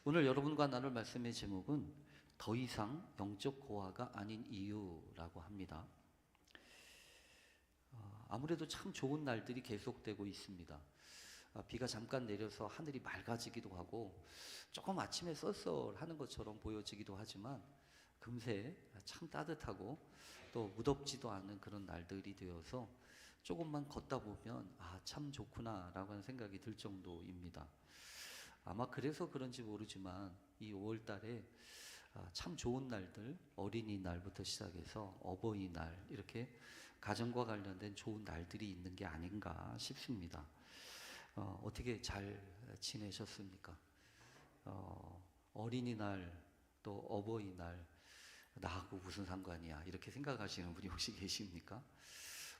오늘 여러분과 나눌 말씀의 제목은 더 이상 영적 고아가 아닌 이유라고 합니다. 아무래도 참 좋은 날들이 계속되고 있습니다. 비가 잠깐 내려서 하늘이 맑아지기도 하고 조금 아침에 썰썰하는 것처럼 보여지기도 하지만 금세 참 따뜻하고 또 무덥지도 않은 그런 날들이 되어서 조금만 걷다 보면 참 좋구나 라고 하는 생각이 들 정도입니다. 아마 그래서 그런지 모르지만 이 5월 달에 참 좋은 날들, 어린이날부터 시작해서 어버이날, 이렇게 가정과 관련된 좋은 날들이 있는 게 아닌가 싶습니다. 어떻게 잘 지내셨습니까? 어린이날 또 어버이날 나하고 무슨 상관이야 이렇게 생각하시는 분이 혹시 계십니까?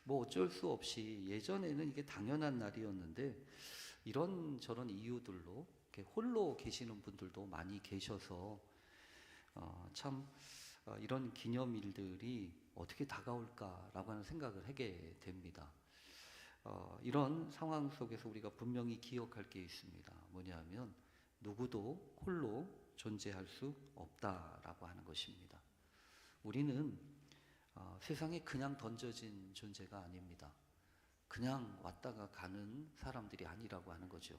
뭐 어쩔 수 없이 예전에는 이게 당연한 날이었는데 이런저런 이유들로 이렇게 홀로 계시는 분들도 많이 계셔서 참 이런 기념일들이 어떻게 다가올까라고 하는 생각을 하게 됩니다. 이런 상황 속에서 우리가 분명히 기억할 게 있습니다. 뭐냐면 누구도 홀로 존재할 수 없다라고 하는 것입니다. 우리는 세상에 그냥 던져진 존재가 아닙니다. 그냥 왔다가 가는 사람들이 아니라고 하는 거죠.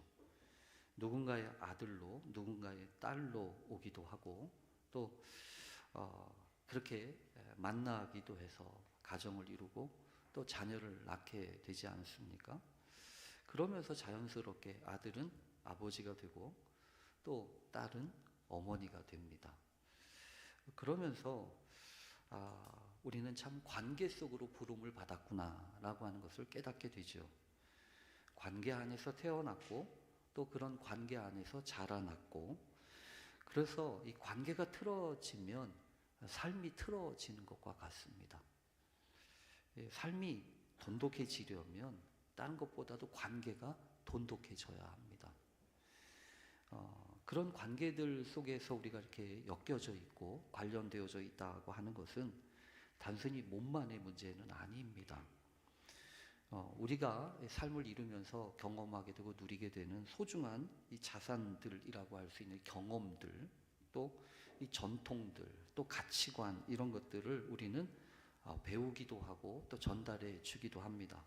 누군가의 아들로, 누군가의 딸로 오기도 하고 또 그렇게 만나기도 해서 가정을 이루고 또 자녀를 낳게 되지 않습니까? 그러면서 자연스럽게 아들은 아버지가 되고 또 딸은 어머니가 됩니다. 그러면서 우리는 참 관계 속으로 부름을 받았구나 라고 하는 것을 깨닫게 되죠. 관계 안에서 태어났고 또 그런 관계 안에서 자라났고, 그래서 이 관계가 틀어지면 삶이 틀어지는 것과 같습니다. 삶이 돈독해지려면 다른 것보다도 관계가 돈독해져야 합니다. 그런 관계들 속에서 우리가 이렇게 엮여져 있고 관련되어져 있다고 하는 것은 단순히 몸만의 문제는 아닙니다. 우리가 삶을 이루면서 경험하게 되고 누리게 되는 소중한 이 자산들이라고 할 수 있는 경험들, 또 이 전통들, 또 가치관, 이런 것들을 우리는 배우기도 하고 또 전달해 주기도 합니다.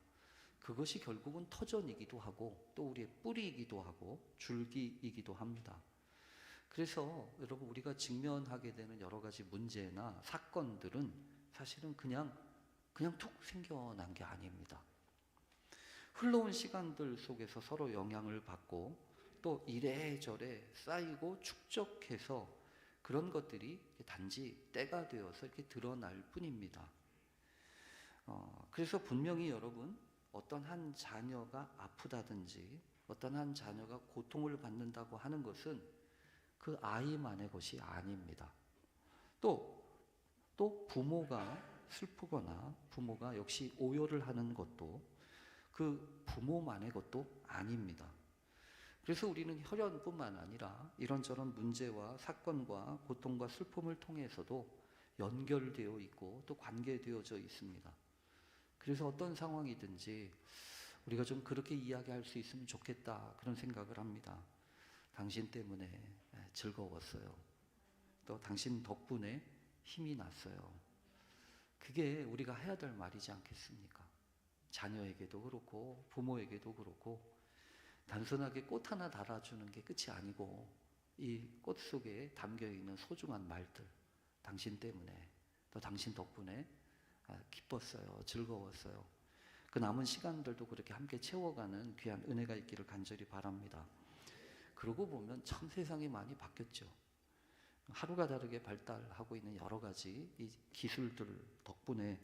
그것이 결국은 터전이기도 하고 또 우리의 뿌리이기도 하고 줄기이기도 합니다. 그래서 여러분, 우리가 직면하게 되는 여러 가지 문제나 사건들은 사실은 그냥 툭 생겨난 게 아닙니다. 흘러온 시간들 속에서 서로 영향을 받고 또 이래저래 쌓이고 축적해서 그런 것들이 단지 때가 되어서 이렇게 드러날 뿐입니다. 그래서 분명히 여러분, 어떤 한 자녀가 아프다든지 어떤 한 자녀가 고통을 받는다고 하는 것은 그 아이만의 것이 아닙니다. 또 부모가 슬프거나 부모가 역시 오열을 하는 것도 그 부모만의 것도 아닙니다. 그래서 우리는 혈연뿐만 아니라 이런저런 문제와 사건과 고통과 슬픔을 통해서도 연결되어 있고 또 관계되어져 있습니다. 그래서 어떤 상황이든지 우리가 좀 그렇게 이야기할 수 있으면 좋겠다, 그런 생각을 합니다. 당신 때문에 즐거웠어요. 또 당신 덕분에 힘이 났어요. 그게 우리가 해야 될 말이지 않겠습니까? 자녀에게도 그렇고 부모에게도 그렇고, 단순하게 꽃 하나 달아주는 게 끝이 아니고 이 꽃 속에 담겨있는 소중한 말들, 당신 때문에 또 당신 덕분에 기뻤어요, 즐거웠어요, 그 남은 시간들도 그렇게 함께 채워가는 귀한 은혜가 있기를 간절히 바랍니다. 그러고 보면 참 세상이 많이 바뀌었죠. 하루가 다르게 발달하고 있는 여러 가지 이 기술들 덕분에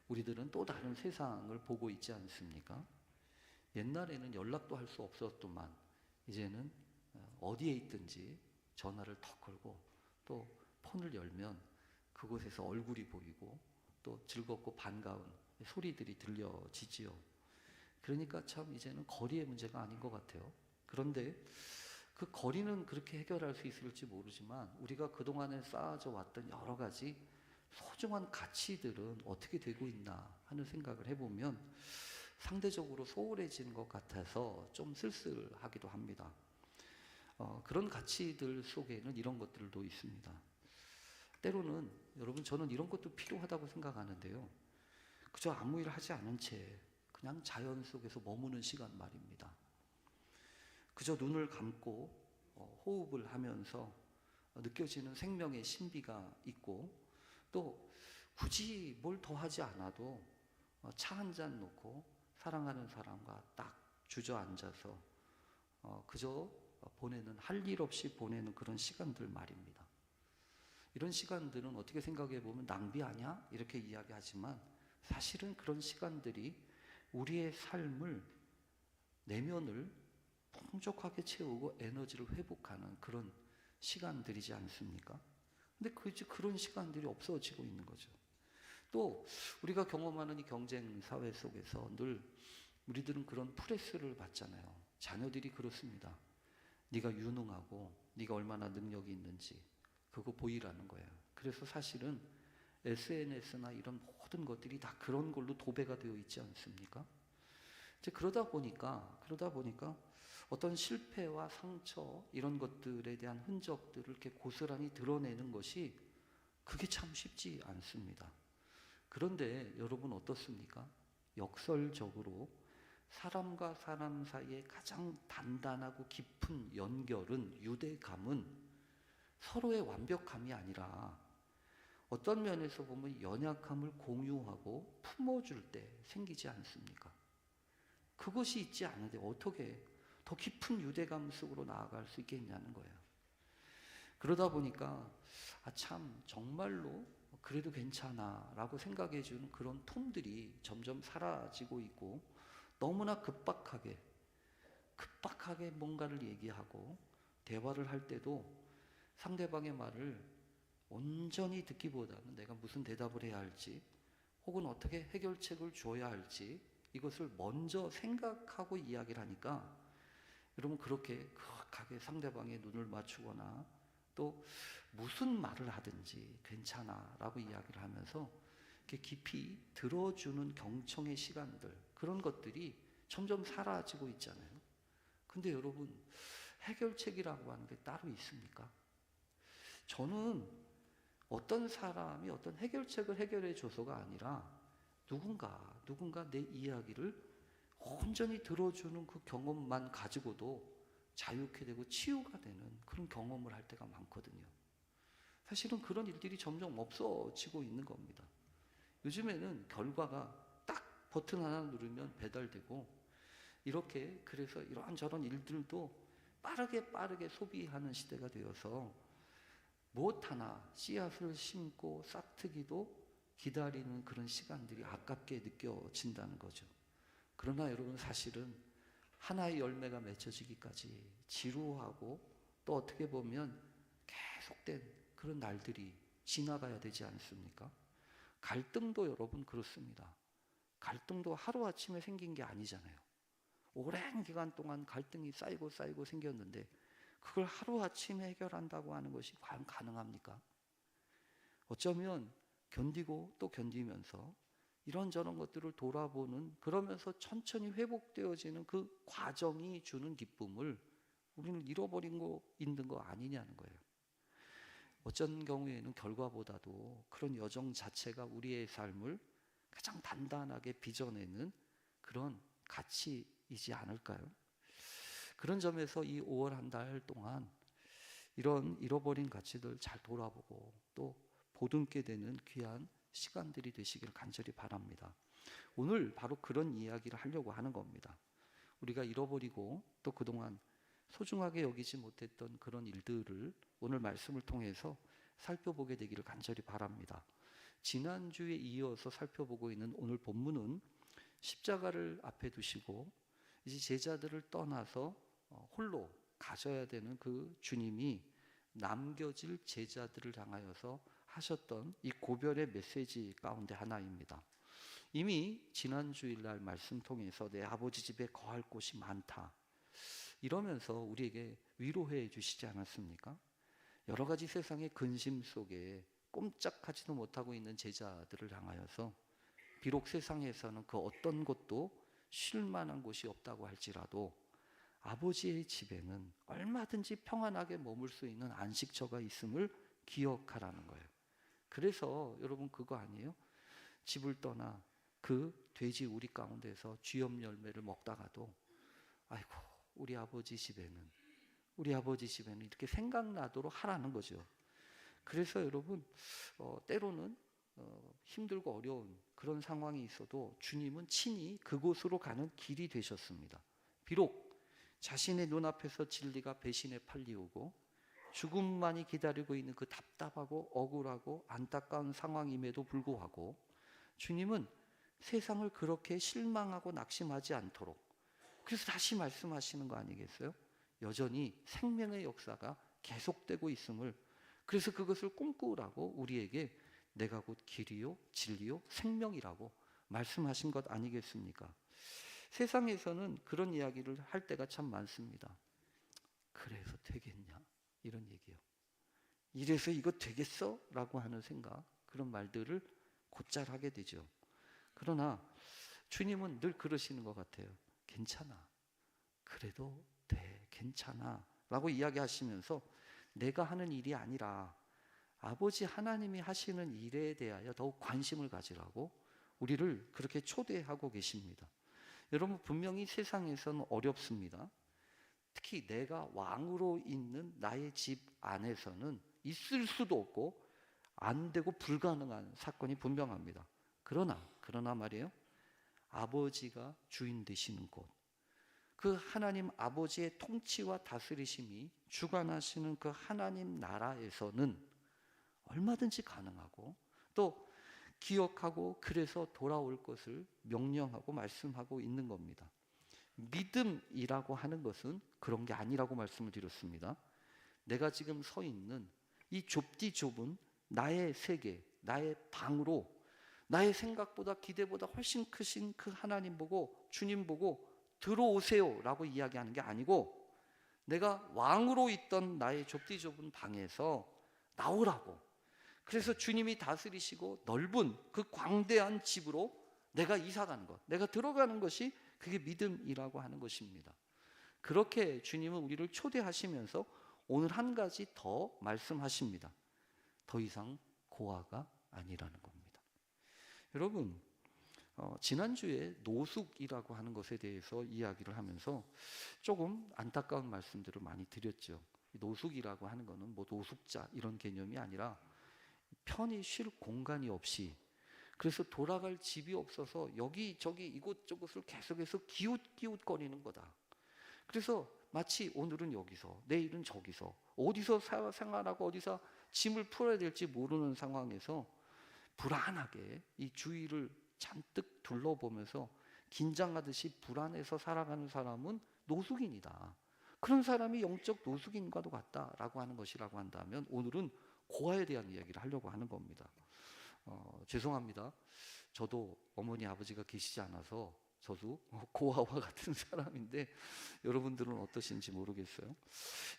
우리들은 또 다른 세상을 보고 있지 않습니까? 옛날에는 연락도 할 수 없었더만 이제는 어디에 있든지 전화를 턱 걸고 또 폰을 열면 그곳에서 얼굴이 보이고 또 즐겁고 반가운 소리들이 들려지지요. 그러니까 참 이제는 거리의 문제가 아닌 것 같아요. 그런데 그 거리는 그렇게 해결할 수 있을지 모르지만 우리가 그동안에 쌓아져 왔던 여러 가지 소중한 가치들은 어떻게 되고 있나 하는 생각을 해보면 상대적으로 소홀해지는 것 같아서 좀 쓸쓸하기도 합니다. 그런 가치들 속에는 이런 것들도 있습니다. 때로는 여러분, 저는 이런 것도 필요하다고 생각하는데요. 그저 아무 일 하지 않은 채 그냥 자연 속에서 머무는 시간 말입니다. 그저 눈을 감고 호흡을 하면서 느껴지는 생명의 신비가 있고, 또 굳이 뭘 더 하지 않아도 차 한 잔 놓고 사랑하는 사람과 딱 주저앉아서 그저 보내는, 할 일 없이 보내는 그런 시간들 말입니다. 이런 시간들은 어떻게 생각해 보면 낭비 아니야? 이렇게 이야기하지만 사실은 그런 시간들이 우리의 삶을, 내면을 풍족하게 채우고 에너지를 회복하는 그런 시간들이지 않습니까? 근데 그런 시간들이 없어지고 있는 거죠. 또 우리가 경험하는 이 경쟁 사회 속에서 늘 우리들은 그런 프레스를 받잖아요. 자녀들이 그렇습니다. 네가 유능하고 네가 얼마나 능력이 있는지 그거 보이라는 거예요. 그래서 사실은 SNS나 이런 모든 것들이 다 그런 걸로 도배가 되어 있지 않습니까? 이제 그러다 보니까 어떤 실패와 상처, 이런 것들에 대한 흔적들을 이렇게 고스란히 드러내는 것이, 그게 참 쉽지 않습니다. 그런데 여러분 어떻습니까? 역설적으로 사람과 사람 사이에 가장 단단하고 깊은 연결은, 유대감은 서로의 완벽함이 아니라 어떤 면에서 보면 연약함을 공유하고 품어줄 때 생기지 않습니까? 그것이 있지 않은데 어떻게 더 깊은 유대감 속으로 나아갈 수 있겠냐는 거예요. 그러다 보니까 참 정말로 그래도 괜찮아 라고 생각해 주는 그런 톤들이 점점 사라지고 있고, 너무나 급박하게 뭔가를 얘기하고 대화를 할 때도 상대방의 말을 온전히 듣기보다는 내가 무슨 대답을 해야 할지, 혹은 어떻게 해결책을 줘야 할지, 이것을 먼저 생각하고 이야기를 하니까, 여러분 그렇게 극하게 상대방의 눈을 맞추거나 또 무슨 말을 하든지 괜찮아 라고 이야기를 하면서 이렇게 깊이 들어주는 경청의 시간들, 그런 것들이 점점 사라지고 있잖아요. 근데 여러분, 해결책이라고 하는 게 따로 있습니까? 저는 어떤 사람이 어떤 해결책을 해결해 줘서가 아니라 누군가 내 이야기를 온전히 들어주는 그 경험만 가지고도 자유케 되고 치유가 되는 그런 경험을 할 때가 많거든요. 사실은 그런 일들이 점점 없어지고 있는 겁니다. 요즘에는 결과가 딱 버튼 하나 누르면 배달되고, 이렇게 그래서 이런저런 일들도 빠르게 소비하는 시대가 되어서 무엇 하나 씨앗을 심고 싹트기도 기다리는 그런 시간들이 아깝게 느껴진다는 거죠. 그러나 여러분, 사실은 하나의 열매가 맺혀지기까지 지루하고 또 어떻게 보면 계속된 그런 날들이 지나가야 되지 않습니까? 갈등도 여러분 그렇습니다. 갈등도 하루아침에 생긴 게 아니잖아요. 오랜 기간 동안 갈등이 쌓이고 생겼는데 그걸 하루아침에 해결한다고 하는 것이 과연 가능합니까? 어쩌면 견디고 또 견디면서 이런저런 것들을 돌아보는, 그러면서 천천히 회복되어지는 그 과정이 주는 기쁨을 우리는 잃어버리고 있는 거 아니냐는 거예요. 어쩐 경우에는 결과보다도 그런 여정 자체가 우리의 삶을 가장 단단하게 빚어내는 그런 가치이지 않을까요? 그런 점에서 이 5월 한 달 동안 이런 잃어버린 가치들 잘 돌아보고 또 보듬게 되는 귀한 시간들이 되시길 간절히 바랍니다. 오늘 바로 그런 이야기를 하려고 하는 겁니다. 우리가 잃어버리고 또 그동안 소중하게 여기지 못했던 그런 일들을 오늘 말씀을 통해서 살펴보게 되기를 간절히 바랍니다. 지난주에 이어서 살펴보고 있는 오늘 본문은 십자가를 앞에 두시고 이제 제자들을 떠나서 홀로 가셔야 되는 그 주님이 남겨질 제자들을 향하여서 하셨던 이 고별의 메시지 가운데 하나입니다. 이미 지난 주일날 말씀 통해서 내 아버지 집에 거할 곳이 많다, 이러면서 우리에게 위로해 주시지 않았습니까? 여러 가지 세상의 근심 속에 꼼짝하지도 못하고 있는 제자들을 향하여서 비록 세상에서는 그 어떤 곳도 쉴 만한 곳이 없다고 할지라도 아버지의 집에는 얼마든지 평안하게 머물 수 있는 안식처가 있음을 기억하라는 거예요. 그래서 여러분 그거 아니에요? 집을 떠나 그 돼지 우리 가운데서 쥐염 열매를 먹다가도 아이고 우리 아버지 집에는 이렇게 생각나도록 하라는 거죠. 그래서 여러분 때로는 힘들고 어려운 그런 상황이 있어도 주님은 친히 그곳으로 가는 길이 되셨습니다. 비록 자신의 눈앞에서 진리가 배신에 팔리우고 죽음만이 기다리고 있는 그 답답하고 억울하고 안타까운 상황임에도 불구하고 주님은 세상을 그렇게 실망하고 낙심하지 않도록, 그래서 다시 말씀하시는 거 아니겠어요? 여전히 생명의 역사가 계속되고 있음을, 그래서 그것을 꿈꾸라고 우리에게 내가 곧 길이요 진리요 생명이라고 말씀하신 것 아니겠습니까? 세상에서는 그런 이야기를 할 때가 참 많습니다. 그래서 되겠냐? 이런 얘기요. 이래서 이거 되겠어? 라고 하는 생각, 그런 말들을 곧잘 하게 되죠. 그러나 주님은 늘 그러시는 것 같아요. 괜찮아. 그래도 돼. 괜찮아. 라고 이야기하시면서 내가 하는 일이 아니라 아버지 하나님이 하시는 일에 대하여 더욱 관심을 가지라고 우리를 그렇게 초대하고 계십니다. 여러분 분명히 세상에서는 어렵습니다. 특히 내가 왕으로 있는 나의 집 안에서는 있을 수도 없고 안 되고 불가능한 사건이 분명합니다. 그러나 말이에요. 아버지가 주인 되시는 곳, 그 하나님 아버지의 통치와 다스리심이 주관하시는 그 하나님 나라에서는 얼마든지 가능하고 또 기억하고 그래서 돌아올 것을 명령하고 말씀하고 있는 겁니다. 믿음이라고 하는 것은 그런 게 아니라고 말씀을 드렸습니다. 내가 지금 서 있는 이 좁디 좁은 나의 세계, 나의 방으로 나의 생각보다 기대보다 훨씬 크신 그 하나님 보고, 주님 보고 들어오세요 라고 이야기하는 게 아니고, 내가 왕으로 있던 나의 좁디 좁은 방에서 나오라고, 그래서 주님이 다스리시고 넓은 그 광대한 집으로 내가 이사가는 것, 내가 들어가는 것이 그게 믿음이라고 하는 것입니다. 그렇게 주님은 우리를 초대하시면서 오늘 한 가지 더 말씀하십니다. 더 이상 고아가 아니라는 겁니다. 여러분 지난주에 노숙이라고 하는 것에 대해서 이야기를 하면서 조금 안타까운 말씀들을 많이 드렸죠. 노숙이라고 하는 것은 뭐 노숙자 이런 개념이 아니라 편히 쉴 공간이 없이, 그래서 돌아갈 집이 없어서 여기저기 이곳저곳을 계속해서 기웃기웃거리는 거다. 그래서 마치 오늘은 여기서 내일은 저기서 어디서 생활하고 어디서 짐을 풀어야 될지 모르는 상황에서 불안하게 이 주위를 잔뜩 둘러보면서 긴장하듯이 불안해서 살아가는 사람은 노숙인이다. 그런 사람이 영적 노숙인과도 같다라고 하는 것이라고 한다면 오늘은 고아에 대한 이야기를 하려고 하는 겁니다. 죄송합니다. 저도 어머니 아버지가 계시지 않아서 저도 고아와 같은 사람인데 여러분들은 어떠신지 모르겠어요.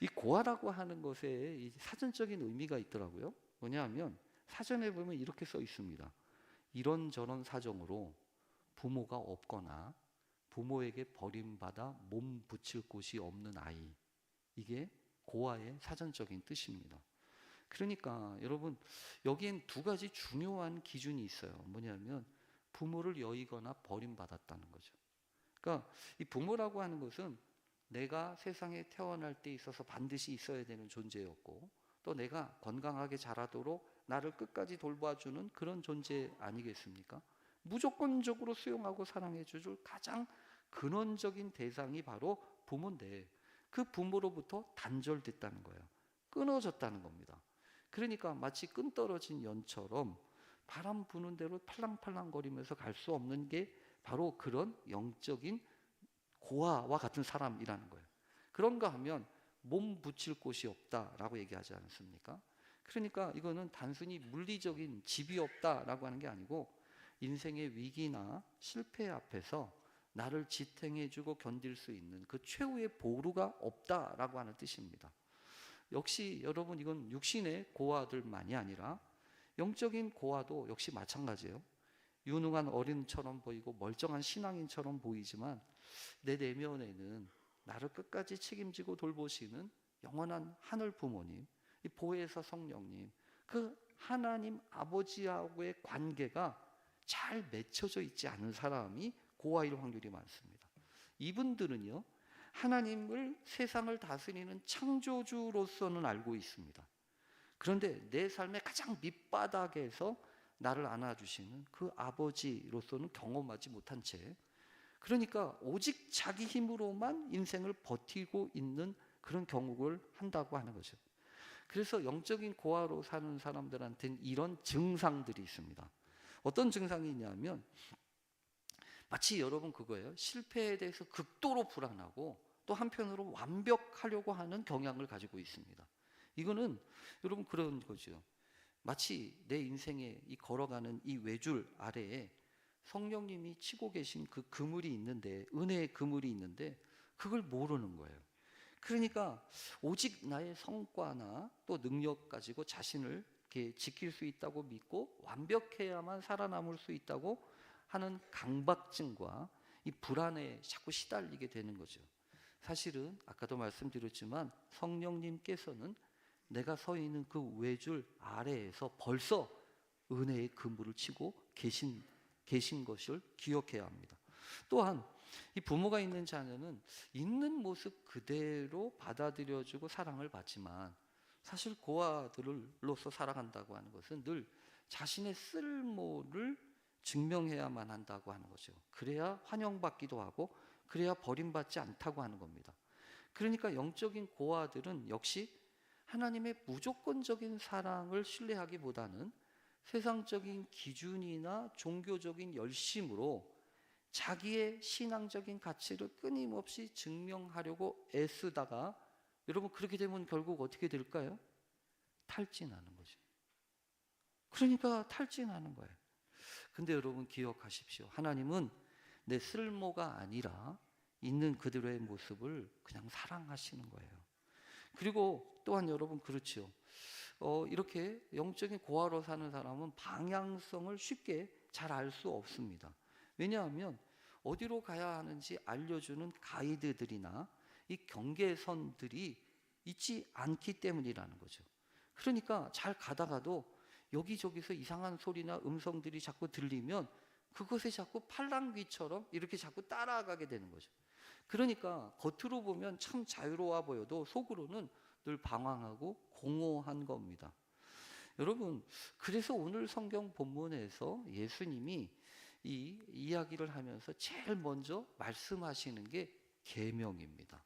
이 고아라고 하는 것에 이 사전적인 의미가 있더라고요. 뭐냐하면 사전에 보면 이렇게 써 있습니다. 이런저런 사정으로 부모가 없거나 부모에게 버림받아 몸 붙일 곳이 없는 아이, 이게 고아의 사전적인 뜻입니다. 그러니까 여러분 여기엔 두 가지 중요한 기준이 있어요. 뭐냐면 부모를 여의거나 버림받았다는 거죠. 그러니까 이 부모라고 하는 것은 내가 세상에 태어날 때 있어서 반드시 있어야 되는 존재였고, 또 내가 건강하게 자라도록 나를 끝까지 돌봐주는 그런 존재 아니겠습니까? 무조건적으로 수용하고 사랑해 줄 가장 근원적인 대상이 바로 부모인데, 그 부모로부터 단절됐다는 거예요. 끊어졌다는 겁니다. 그러니까 마치 끈 떨어진 연처럼 바람 부는 대로 팔랑팔랑거리면서 갈 수 없는 게 바로 그런 영적인 고아와 같은 사람이라는 거예요. 그런가 하면 몸 붙일 곳이 없다라고 얘기하지 않습니까? 그러니까 이거는 단순히 물리적인 집이 없다라고 하는 게 아니고 인생의 위기나 실패 앞에서 나를 지탱해주고 견딜 수 있는 그 최후의 보루가 없다라고 하는 뜻입니다. 역시 여러분 이건 육신의 고아들만이 아니라 영적인 고아도 역시 마찬가지예요. 유능한 어린처럼 보이고 멀쩡한 신앙인처럼 보이지만 내 내면에는 나를 끝까지 책임지고 돌보시는 영원한 하늘 부모님, 이 보혜사 성령님, 그 하나님 아버지하고의 관계가 잘 맺혀져 있지 않은 사람이 고아일 확률이 많습니다. 이분들은요, 하나님을 세상을 다스리는 창조주로서는 알고 있습니다. 그런데 내 삶의 가장 밑바닥에서 나를 안아주시는 그 아버지로서는 경험하지 못한 채, 그러니까 오직 자기 힘으로만 인생을 버티고 있는 그런 경우를 한다고 하는 거죠. 그래서 영적인 고아로 사는 사람들한테는 이런 증상들이 있습니다. 어떤 증상이 있냐면 마치 여러분 그거예요. 실패에 대해서 극도로 불안하고 또 한편으로 완벽하려고 하는 경향을 가지고 있습니다. 이거는 여러분 그런 거죠. 마치 내 인생에 이 걸어가는 이 외줄 아래에 성령님이 치고 계신 그 그물이 있는데, 은혜의 그물이 있는데 그걸 모르는 거예요. 그러니까 오직 나의 성과나 또 능력 가지고 자신을 이렇게 지킬 수 있다고 믿고 완벽해야만 살아남을 수 있다고 하는 강박증과 이 불안에 자꾸 시달리게 되는 거죠. 사실은 아까도 말씀드렸지만 성령님께서는 내가 서 있는 그 외줄 아래에서 벌써 은혜의 그물을 치고 계신 것을 기억해야 합니다. 또한 이 부모가 있는 자녀는 있는 모습 그대로 받아들여주고 사랑을 받지만 사실 고아들로서 살아간다고 하는 것은 늘 자신의 쓸모를 증명해야만 한다고 하는 거죠. 그래야 환영받기도 하고 그래야 버림받지 않다고 하는 겁니다. 그러니까 영적인 고아들은 역시 하나님의 무조건적인 사랑을 신뢰하기보다는 세상적인 기준이나 종교적인 열심으로 자기의 신앙적인 가치를 끊임없이 증명하려고 애쓰다가 여러분 그렇게 되면 결국 어떻게 될까요? 탈진하는 거죠. 그러니까 탈진하는 거예요. 근데 여러분 기억하십시오. 하나님은 내 쓸모가 아니라 있는 그대로의 모습을 그냥 사랑하시는 거예요. 그리고 또한 여러분 그렇죠. 이렇게 영적인 고아로 사는 사람은 방향성을 쉽게 잘 알 수 없습니다. 왜냐하면 어디로 가야 하는지 알려주는 가이드들이나 이 경계선들이 있지 않기 때문이라는 거죠. 그러니까 잘 가다가도 여기저기서 이상한 소리나 음성들이 자꾸 들리면 그것에 자꾸 팔랑귀처럼 이렇게 자꾸 따라가게 되는 거죠. 그러니까 겉으로 보면 참 자유로워 보여도 속으로는 늘 방황하고 공허한 겁니다. 여러분, 그래서 오늘 성경 본문에서 예수님이 이 이야기를 하면서 제일 먼저 말씀하시는 게 계명입니다.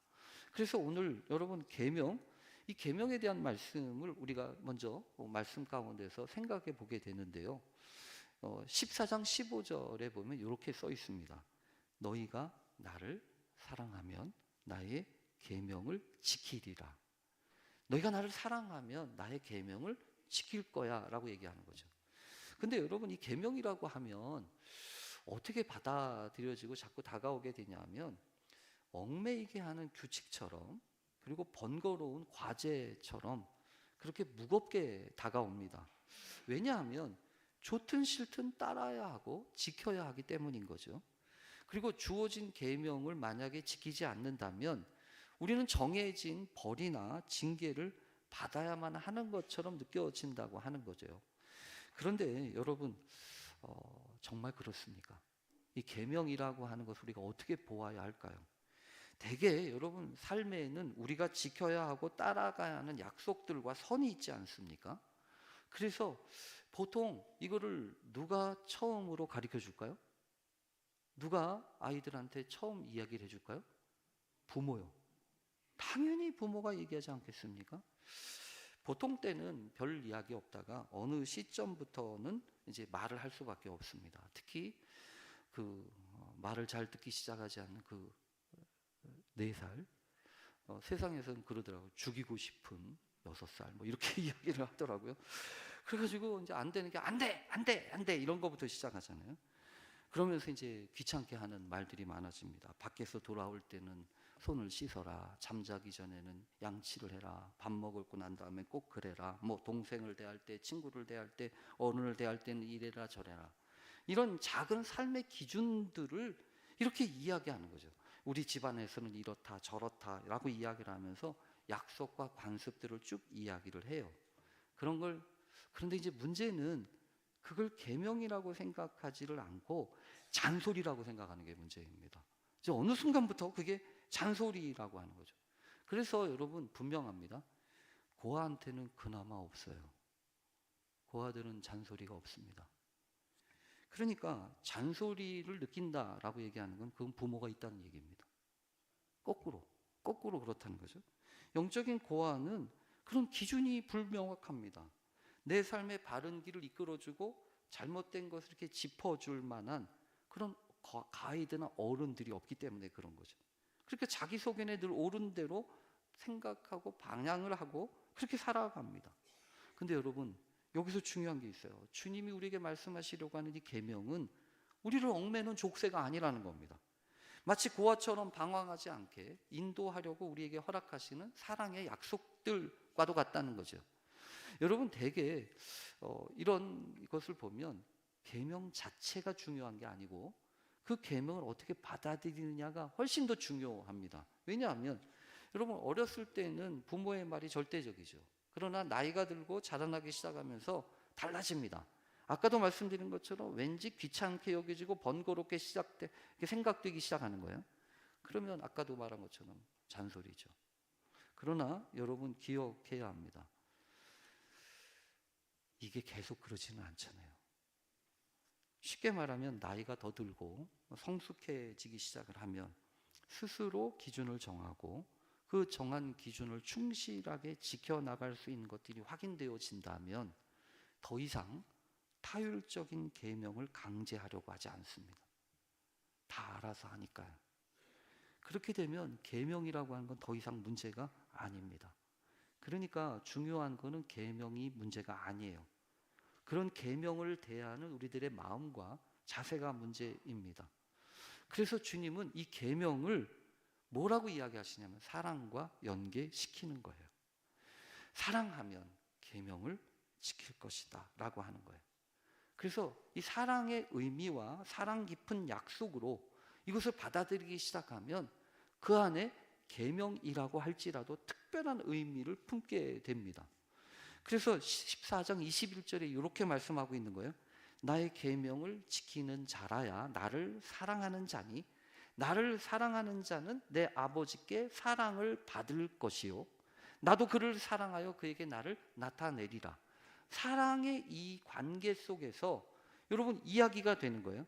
그래서 오늘 여러분 계명, 이 계명에 대한 말씀을 우리가 먼저 말씀 가운데서 생각해 보게 되는데요. 14장 15절에 보면 이렇게 써 있습니다. 너희가 나를 사랑하면 나의 계명을 지키리라. 너희가 나를 사랑하면 나의 계명을 지킬 거야 라고 얘기하는 거죠. 근데 여러분 이 계명이라고 하면 어떻게 받아들여지고 자꾸 다가오게 되냐면 얽매이게 하는 규칙처럼 그리고 번거로운 과제처럼 그렇게 무겁게 다가옵니다. 왜냐하면 좋든 싫든 따라야 하고 지켜야 하기 때문인 거죠. 그리고 주어진 계명을 만약에 지키지 않는다면 우리는 정해진 벌이나 징계를 받아야만 하는 것처럼 느껴진다고 하는 거죠. 그런데 여러분 정말 그렇습니까? 이 계명이라고 하는 것을 우리가 어떻게 보아야 할까요? 대개 여러분 삶에는 우리가 지켜야 하고 따라가야 하는 약속들과 선이 있지 않습니까? 그래서 보통 이거를 누가 처음으로 가르쳐 줄까요? 누가 아이들한테 처음 이야기를 해줄까요? 부모요. 당연히 부모가 얘기하지 않겠습니까? 보통 때는 별 이야기 없다가 어느 시점부터는 이제 말을 할 수밖에 없습니다. 특히 그 말을 잘 듣기 시작하지 않는 그 4살 세상에서는 그러더라고요. 죽이고 싶은 6살 뭐 이렇게 이야기를 하더라고요. 그래가지고 이제 안 되는 게 안 돼 이런 거부터 시작하잖아요. 그러면서 이제 귀찮게 하는 말들이 많아집니다. 밖에서 돌아올 때는 손을 씻어라. 잠자기 전에는 양치를 해라. 밥 먹고 난 다음에 꼭 그래라. 뭐 동생을 대할 때, 친구를 대할 때, 어른을 대할 때는 이래라 저래라. 이런 작은 삶의 기준들을 이렇게 이야기하는 거죠. 우리 집안에서는 이렇다 저렇다라고 이야기를 하면서 약속과 관습들을 쭉 이야기를 해요. 그런데 이제 문제는 그걸 계명이라고 생각하지를 않고 잔소리라고 생각하는 게 문제입니다. 이제 어느 순간부터 그게 잔소리라고 하는 거죠. 그래서 여러분 분명합니다. 고아한테는 그나마 없어요. 고아들은 잔소리가 없습니다. 그러니까 잔소리를 느낀다라고 얘기하는 건 그건 부모가 있다는 얘기입니다. 거꾸로 그렇다는 거죠. 영적인 고아는 그런 기준이 불명확합니다. 내 삶의 바른 길을 이끌어주고 잘못된 것을 이렇게 짚어줄 만한 그런 가이드나 어른들이 없기 때문에 그런 거죠. 그러니까 자기 속에는 늘 옳은 대로 생각하고 방향을 하고 그렇게 살아갑니다. 근데 여러분 여기서 중요한 게 있어요. 주님이 우리에게 말씀하시려고 하는 이 계명은 우리를 얽매는 족쇄가 아니라는 겁니다. 마치 고아처럼 방황하지 않게 인도하려고 우리에게 허락하시는 사랑의 약속들과도 같다는 거죠. 여러분 대개 이런 것을 보면 계명 자체가 중요한 게 아니고 그 계명을 어떻게 받아들이느냐가 훨씬 더 중요합니다. 왜냐하면 여러분 어렸을 때는 부모의 말이 절대적이죠. 그러나 나이가 들고 자라나기 시작하면서 달라집니다. 아까도 말씀드린 것처럼 왠지 귀찮게 여겨지고 번거롭게 생각되기 시작하는 거예요. 그러면 아까도 말한 것처럼 잔소리죠. 그러나 여러분 기억해야 합니다. 이게 계속 그러지는 않잖아요. 쉽게 말하면 나이가 더 들고 성숙해지기 시작을 하면 스스로 기준을 정하고 그 정한 기준을 충실하게 지켜나갈 수 있는 것들이 확인되어진다면 더 이상 타율적인 계명을 강제하려고 하지 않습니다. 다 알아서 하니까요. 그렇게 되면 계명이라고 하는 건 더 이상 문제가 아닙니다. 그러니까 중요한 거는 계명이 문제가 아니에요. 그런 계명을 대하는 우리들의 마음과 자세가 문제입니다. 그래서 주님은 이 계명을 뭐라고 이야기하시냐면 사랑과 연계시키는 거예요. 사랑하면 계명을 지킬 것이다 라고 하는 거예요. 그래서 이 사랑의 의미와 사랑 깊은 약속으로 이것을 받아들이기 시작하면 그 안에 계명이라고 할지라도 특별한 의미를 품게 됩니다. 그래서 14장 21절에 이렇게 말씀하고 있는 거예요. 나의 계명을 지키는 자라야 나를 사랑하는 자니 나를 사랑하는 자는 내 아버지께 사랑을 받을 것이요 나도 그를 사랑하여 그에게 나를 나타내리라. 사랑의 이 관계 속에서 여러분 이야기가 되는 거예요.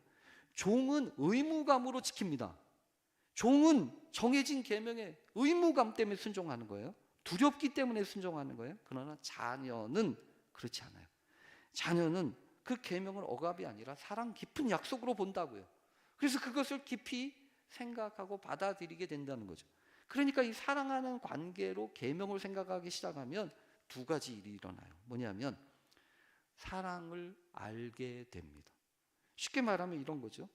종은 의무감으로 지킵니다. 종은 정해진 계명에 의무감 때문에 순종하는 거예요. 두렵기 때문에 순종하는 거예요. 그러나 자녀는 그렇지 않아요. 자녀는 그 계명을 억압이 아니라 사랑 깊은 약속으로 본다고요. 그래서 그것을 깊이 생각하고 받아들이게 된다는 거죠. 그러니까 이 사랑하는 관계로 계명을 생각하기 시작하면 두 가지 일이 일어나요. 뭐냐면 사랑을 알게 됩니다. 쉽게 말하면 이런 거죠.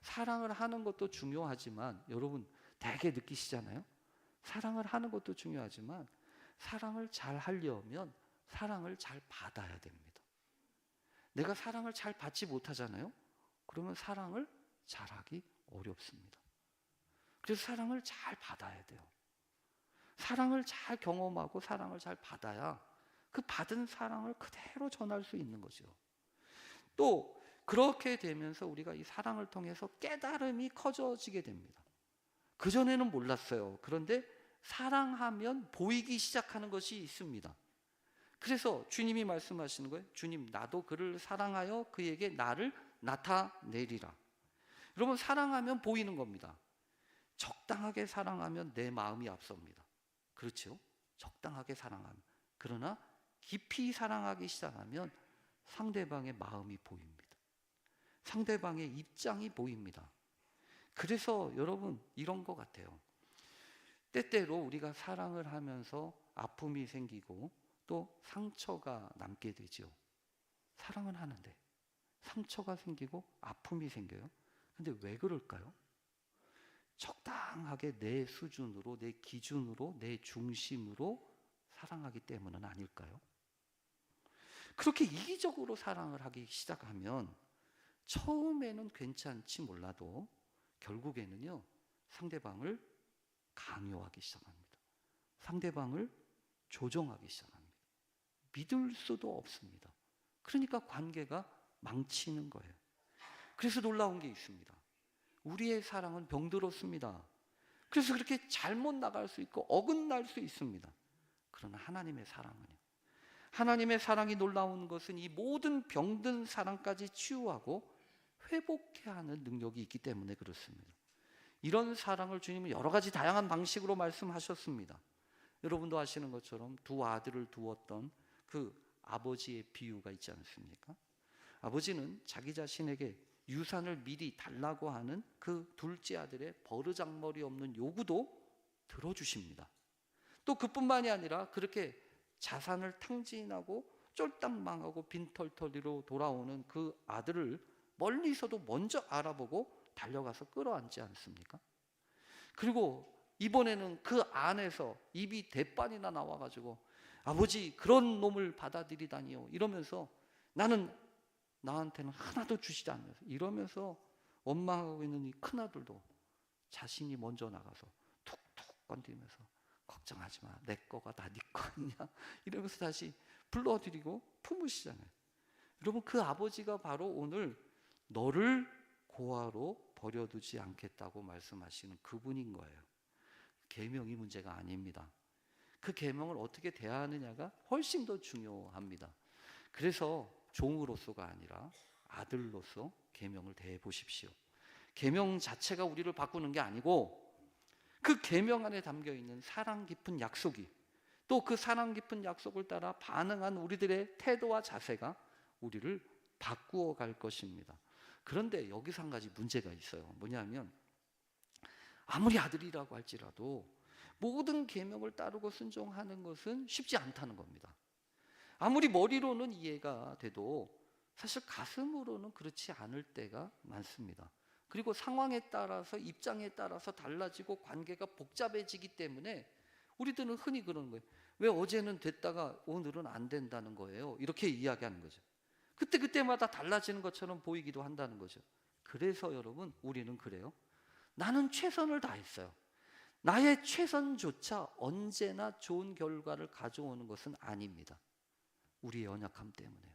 사랑을 하는 것도 중요하지만 여러분 되게 느끼시잖아요. 사랑을 하는 것도 중요하지만 사랑을 잘 하려면 사랑을 잘 받아야 됩니다. 내가 사랑을 잘 받지 못하잖아요. 그러면 사랑을 잘하기 어렵습니다. 그래서 사랑을 잘 받아야 돼요. 사랑을 잘 경험하고 사랑을 잘 받아야 그 받은 사랑을 그대로 전할 수 있는 거죠. 또 그렇게 되면서 우리가 이 사랑을 통해서 깨달음이 커져지게 됩니다. 그전에는 몰랐어요. 그런데 사랑하면 보이기 시작하는 것이 있습니다. 그래서 주님이 말씀하시는 거예요. 주님 나도 그를 사랑하여 그에게 나를 나타내리라. 여러분 사랑하면 보이는 겁니다. 적당하게 사랑하면 내 마음이 앞섭니다. 그렇죠? 적당하게 사랑하면. 그러나 깊이 사랑하기 시작하면 상대방의 마음이 보입니다. 상대방의 입장이 보입니다. 그래서 여러분 이런 것 같아요. 때때로 우리가 사랑을 하면서 아픔이 생기고 또 상처가 남게 되죠. 사랑은 하는데 상처가 생기고 아픔이 생겨요. 근데 왜 그럴까요? 적당하게 내 수준으로, 내 기준으로, 내 중심으로 사랑하기 때문은 아닐까요? 그렇게 이기적으로 사랑을 하기 시작하면 처음에는 괜찮지 몰라도 결국에는요 상대방을 강요하기 시작합니다. 상대방을 조종하기 시작합니다. 믿을 수도 없습니다. 그러니까 관계가 망치는 거예요. 그래서 놀라운 게 있습니다. 우리의 사랑은 병들었습니다. 그래서 그렇게 잘못 나갈 수 있고 어긋날 수 있습니다. 그러나 하나님의 사랑은요, 하나님의 사랑이 놀라운 것은 이 모든 병든 사랑까지 치유하고 회복해야 하는 능력이 있기 때문에 그렇습니다. 이런 사랑을 주님은 여러 가지 다양한 방식으로 말씀하셨습니다. 여러분도 아시는 것처럼 두 아들을 두었던 그 아버지의 비유가 있지 않습니까? 아버지는 자기 자신에게 유산을 미리 달라고 하는 그 둘째 아들의 버르장머리 없는 요구도 들어주십니다. 또 그뿐만이 아니라 그렇게 자산을 탕진하고 쫄딱 망하고 빈털터리로 돌아오는 그 아들을 멀리서도 먼저 알아보고 달려가서 끌어안지 않습니까? 그리고 이번에는 그 안에서 입이 대빤이나 나와가지고 아버지 그런 놈을 받아들이다니요 이러면서 나한테는 하나도 주시지 않으면서 이러면서 원망하고 있는 이 큰아들도 자신이 먼저 나가서 툭툭 건드리면서 걱정하지 마, 내 거가 다 네 거 아니냐 이러면서 다시 불러들이고 품으시잖아요. 여러분, 그 아버지가 바로 오늘 너를 고아로 버려두지 않겠다고 말씀하시는 그분인 거예요. 계명이 문제가 아닙니다. 그 계명을 어떻게 대하느냐가 훨씬 더 중요합니다. 그래서 종으로서가 아니라 아들로서 계명을 대해 보십시오. 계명 자체가 우리를 바꾸는 게 아니고 그 계명 안에 담겨 있는 사랑 깊은 약속이, 또 그 사랑 깊은 약속을 따라 반응한 우리들의 태도와 자세가 우리를 바꾸어 갈 것입니다. 그런데 여기서 한 가지 문제가 있어요. 뭐냐면 아무리 아들이라고 할지라도 모든 계명을 따르고 순종하는 것은 쉽지 않다는 겁니다. 아무리 머리로는 이해가 돼도 사실 가슴으로는 그렇지 않을 때가 많습니다. 그리고 상황에 따라서, 입장에 따라서 달라지고 관계가 복잡해지기 때문에 우리들은 흔히 그러는 거예요. 왜 어제는 됐다가 오늘은 안 된다는 거예요? 이렇게 이야기하는 거죠. 그때마다 달라지는 것처럼 보이기도 한다는 거죠. 그래서 여러분, 우리는 그래요. 나는 최선을 다했어요. 나의 최선조차 언제나 좋은 결과를 가져오는 것은 아닙니다. 우리의 연약함 때문에요.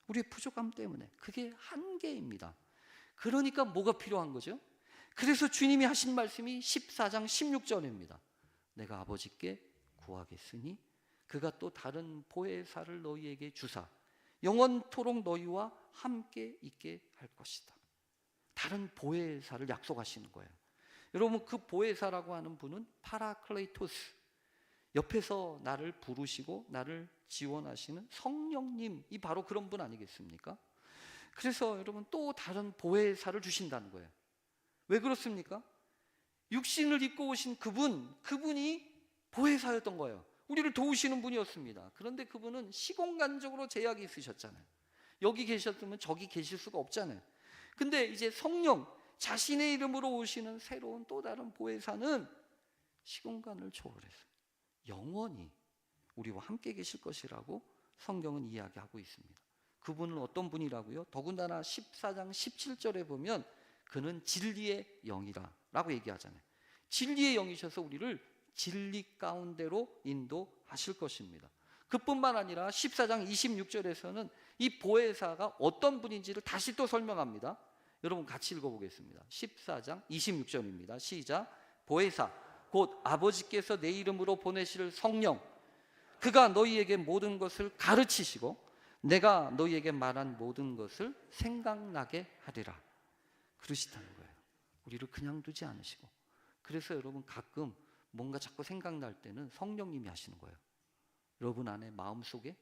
우리의 부족함 때문에. 그게 한계입니다. 그러니까 뭐가 필요한 거죠? 그래서 주님이 하신 말씀이 14장 16절입니다. 내가 아버지께 구하겠으니 그가 또 다른 보혜사를 너희에게 주사 영원토록 너희와 함께 있게 할 것이다. 다른 보혜사를 약속하시는 거예요. 여러분, 그 보혜사라고 하는 분은 파라클레이토스, 옆에서 나를 부르시고 나를 지원하시는 성령님이 바로 그런 분 아니겠습니까? 그래서 여러분, 또 다른 보혜사를 주신다는 거예요. 왜 그렇습니까? 육신을 입고 오신 그분이 보혜사였던 거예요. 우리를 도우시는 분이었습니다. 그런데 그분은 시공간적으로 제약이 있으셨잖아요. 여기 계셨으면 저기 계실 수가 없잖아요. 근데 이제 성령, 자신의 이름으로 오시는 새로운 또 다른 보혜사는 시공간을 초월해서 영원히 우리와 함께 계실 것이라고 성경은 이야기하고 있습니다. 그분은 어떤 분이라고요? 더군다나 14장 17절에 보면 그는 진리의 영이라 라고 얘기하잖아요. 진리의 영이셔서 우리를 진리 가운데로 인도하실 것입니다. 그뿐만 아니라 14장 26절에서는 이 보혜사가 어떤 분인지를 다시 또 설명합니다. 여러분 같이 읽어보겠습니다. 14장 26절입니다. 시작. 보혜사 곧 아버지께서 내 이름으로 보내실 성령, 그가 너희에게 모든 것을 가르치시고 내가 너희에게 말한 모든 것을 생각나게 하리라. 그러시다는 거예요. 우리를 그냥 두지 않으시고. 그래서 여러분, 가끔 뭔가 자꾸 생각날 때는 성령님이 하시는 거예요. 여러분 안에 마음속에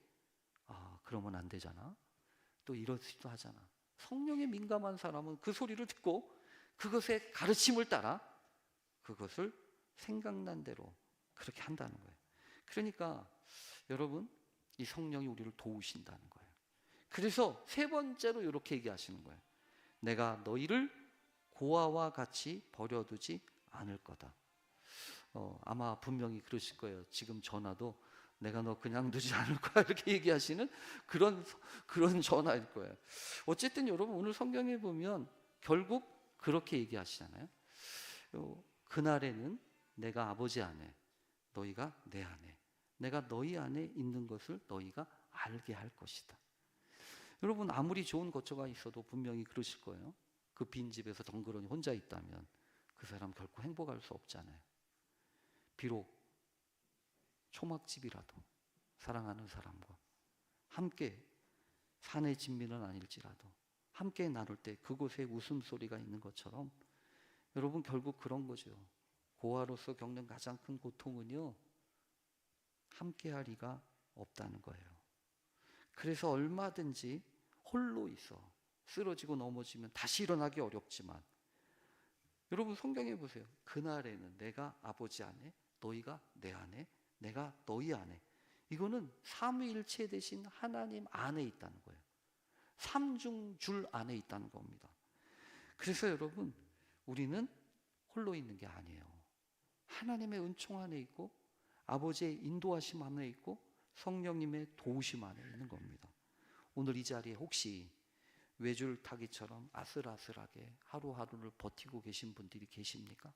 그러면 안 되잖아, 또 이러지도 하잖아. 성령에 민감한 사람은 그 소리를 듣고 그것의 가르침을 따라 그것을 생각난 대로 그렇게 한다는 거예요. 그러니까 여러분, 이 성령이 우리를 도우신다는 거예요. 그래서 세 번째로 이렇게 얘기하시는 거예요. 내가 너희를 고아와 같이 버려두지 않을 거다. 아마 분명히 그러실 거예요. 지금 전화도 내가 너 그냥 두지 않을 거야 이렇게 얘기하시는 그런 전화일 거예요. 어쨌든 여러분, 오늘 성경에 보면 결국 그렇게 얘기하시잖아요. 그날에는 내가 아버지 안에, 너희가 내 안에, 내가 너희 안에 있는 것을 너희가 알게 할 것이다. 여러분, 아무리 좋은 거처가 있어도 분명히 그러실 거예요. 그 빈집에서 덩그러니 혼자 있다면 그 사람 결코 행복할 수 없잖아요. 비록 초막집이라도 사랑하는 사람과 함께 산의 진미는 아닐지라도 함께 나눌 때 그곳에 웃음소리가 있는 것처럼 여러분, 결국 그런 거죠. 고아로서 겪는 가장 큰 고통은요, 함께할 이가 없다는 거예요. 그래서 얼마든지 홀로 있어 쓰러지고 넘어지면 다시 일어나기 어렵지만, 여러분 성경에 보세요. 그날에는 내가 아버지 안에, 너희가 내 안에, 내가 너희 안에. 이거는 삼위일체 되신 하나님 안에 있다는 거예요. 삼중줄 안에 있다는 겁니다. 그래서 여러분, 우리는 홀로 있는 게 아니에요. 하나님의 은총 안에 있고 아버지의 인도하심 안에 있고 성령님의 도우심 안에 있는 겁니다. 오늘 이 자리에 혹시 외줄 타기처럼 아슬아슬하게 하루하루를 버티고 계신 분들이 계십니까?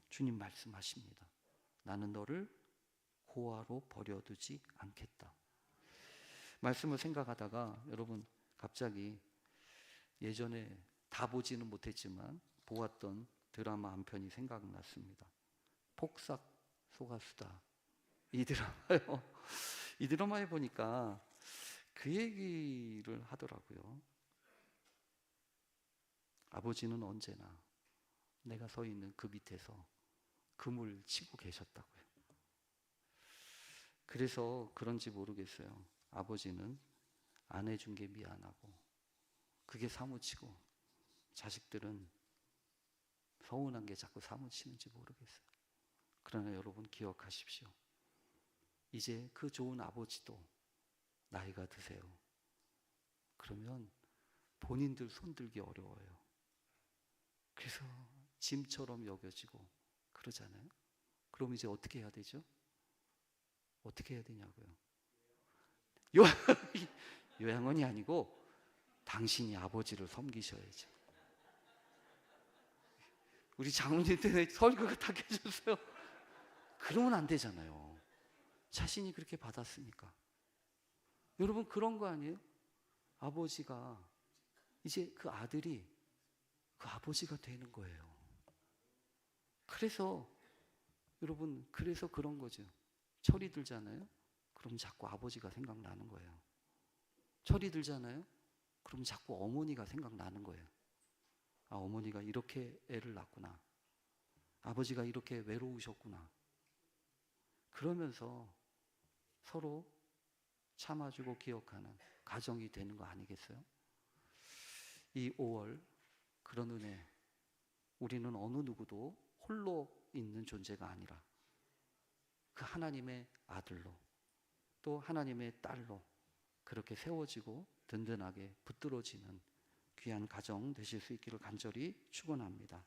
주님 말씀하십니다. 나는 너를 고아로 버려두지 않겠다. 말씀을 생각하다가 여러분, 갑자기 예전에 다 보지는 못했지만 보았던 드라마 한 편이 생각났습니다. 폭삭 속았수다. 이 드라마요. 이 드라마에 보니까 그 얘기를 하더라고요. 아버지는 언제나 내가 서 있는 그 밑에서 금을 치고 계셨다고요. 그래서 그런지 모르겠어요. 아버지는 안 해준 게 미안하고 그게 사무치고 자식들은 서운한 게 자꾸 사무치는지 모르겠어요. 그러나 여러분 기억하십시오. 이제 그 좋은 아버지도 나이가 드세요. 그러면 본인들 손들기 어려워요. 그래서 짐처럼 여겨지고 그러잖아요. 그럼 이제 어떻게 해야 되죠? 어떻게 해야 되냐고요? 요양원이 아니고 당신이 아버지를 섬기셔야죠. 우리 장로님 때문에 설교가 다 깨졌어요. 그러면 안 되잖아요. 자신이 그렇게 받았으니까. 여러분, 그런 거 아니에요? 아버지가 이제 그 아들이 그 아버지가 되는 거예요. 그래서 여러분, 그래서 그런 거죠. 철이 들잖아요. 그럼 자꾸 아버지가 생각나는 거예요. 철이 들잖아요. 그럼 자꾸 어머니가 생각나는 거예요. 아, 어머니가 이렇게 애를 낳구나. 아버지가 이렇게 외로우셨구나. 그러면서 서로 참아주고 기억하는 가정이 되는 거 아니겠어요? 이 5월 그런 은혜, 우리는 어느 누구도 홀로 있는 존재가 아니라 그 하나님의 아들로 또 하나님의 딸로 그렇게 세워지고 든든하게 붙들어지는 귀한 가정 되실 수 있기를 간절히 축원합니다.